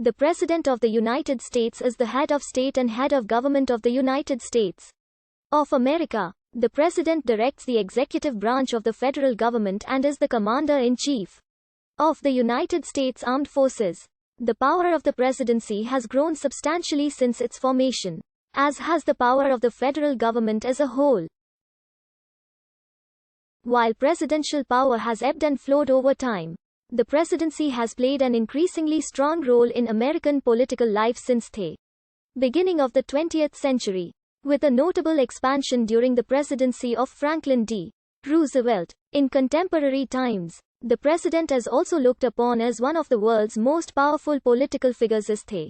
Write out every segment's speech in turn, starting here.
The President of the United States is the head of state and head of government of the United States of America. The President directs the executive branch of the federal government and is the Commander-in-Chief of the United States Armed Forces. The power of the presidency has grown substantially since its formation, as has the power of the federal government as a whole. While presidential power has ebbed and flowed over time, the presidency has played an increasingly strong role in American political life since the beginning of the 20th century, with a notable expansion during the presidency of Franklin D. Roosevelt. In contemporary times, the president is also looked upon as one of the world's most powerful political figures as the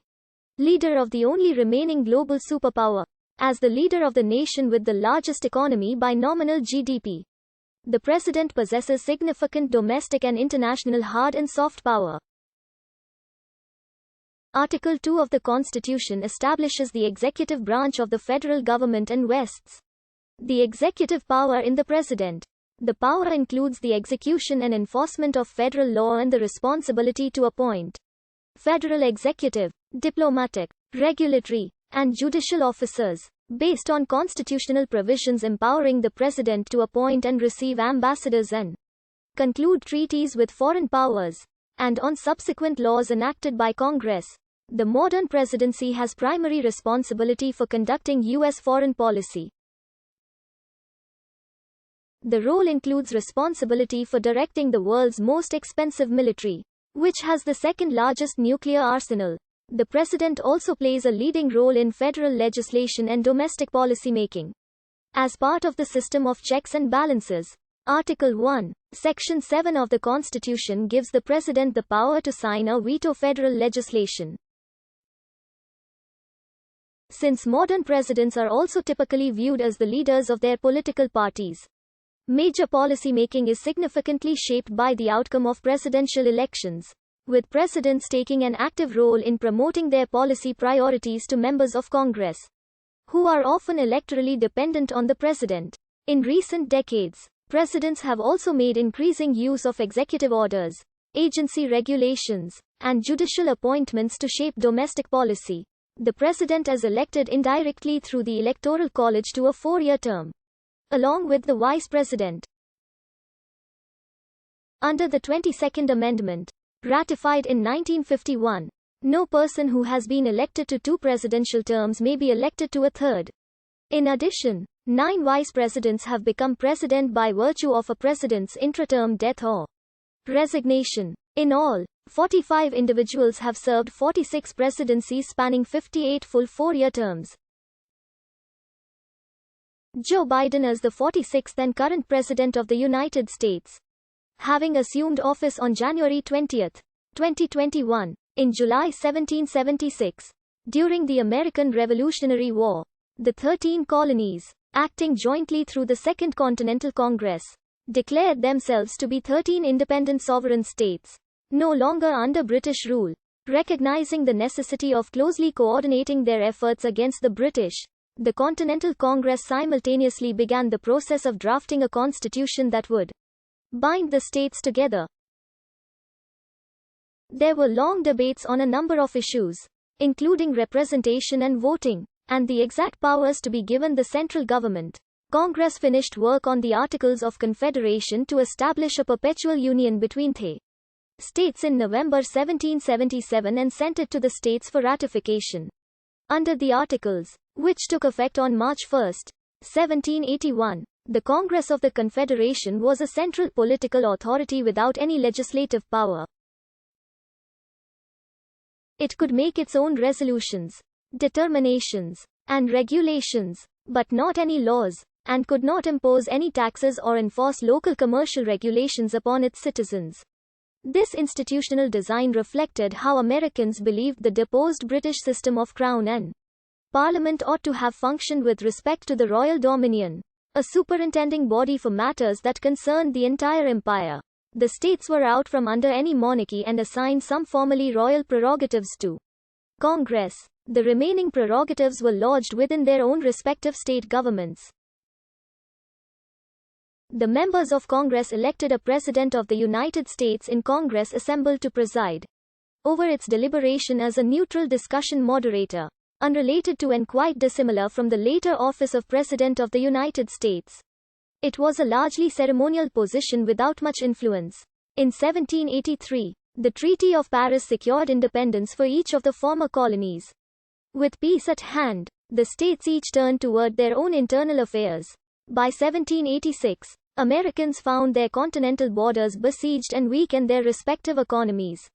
leader of the only remaining global superpower, as the leader of the nation with the largest economy by nominal GDP. The president possesses significant domestic and international hard and soft power. Article 2 of the Constitution establishes the executive branch of the federal government and vests the executive power in the president. The power includes the execution and enforcement of federal law and the responsibility to appoint federal executive, diplomatic, regulatory, and judicial officers, based on constitutional provisions empowering the president to appoint and receive ambassadors and conclude treaties with foreign powers, and on subsequent laws enacted by Congress. The modern presidency has primary responsibility for conducting U.S. foreign policy. The role includes responsibility for directing the world's most expensive military, which has the second largest nuclear arsenal. The president also plays a leading role in federal legislation and domestic policymaking. As part of the system of checks and balances, Article 1, Section 7 of the Constitution gives the president the power to sign or veto federal legislation. Since modern presidents are also typically viewed as the leaders of their political parties, major policymaking is significantly shaped by the outcome of presidential elections, with presidents taking an active role in promoting their policy priorities to members of Congress, who are often electorally dependent on the president. In recent decades, presidents have also made increasing use of executive orders, agency regulations, and judicial appointments to shape domestic policy. The president is elected indirectly through the Electoral College to a 4-year term, along with the vice president. Under the 22nd Amendment, ratified in 1951, no person who has been elected to 2 presidential terms may be elected to a third. In addition, 9 vice presidents have become president by virtue of a president's intra-term death or resignation. In all, 45 individuals have served 46 presidencies spanning 58 full 4-year terms. Joe Biden is the 46th and current President of the United States, having assumed office on January 20, 2021. In July 1776, during the American Revolutionary War, the 13 colonies, acting jointly through the Second Continental Congress, declared themselves to be 13 independent sovereign states, no longer under British rule. Recognizing the necessity of closely coordinating their efforts against the British, the Continental Congress simultaneously began the process of drafting a constitution that would bind the states together. There were long debates on a number of issues, including representation and voting, and the exact powers to be given the central government. Congress finished work on the Articles of Confederation to establish a perpetual union between the states in November 1777 and sent it to the states for ratification. Under the Articles, which took effect on March 1, 1781, the Congress of the Confederation was a central political authority without any legislative power. It could make its own resolutions, determinations, and regulations, but not any laws, and could not impose any taxes or enforce local commercial regulations upon its citizens. This institutional design reflected how Americans believed the deposed British system of Crown and Parliament ought to have functioned with respect to the royal dominion, a superintending body for matters that concerned the entire empire. The states were out from under any monarchy and assigned some formerly royal prerogatives to Congress. The remaining prerogatives were lodged within their own respective state governments. The members of Congress elected a President of the United States in Congress assembled to preside. over its deliberation as a neutral discussion moderator, unrelated to and quite dissimilar from the later office of President of the United States. It was a largely ceremonial position without much influence. In 1783, the Treaty of Paris secured independence for each of the former colonies. With peace at hand, the states each turned toward their own internal affairs. By 1786, Americans found their continental borders besieged and weak and their respective economies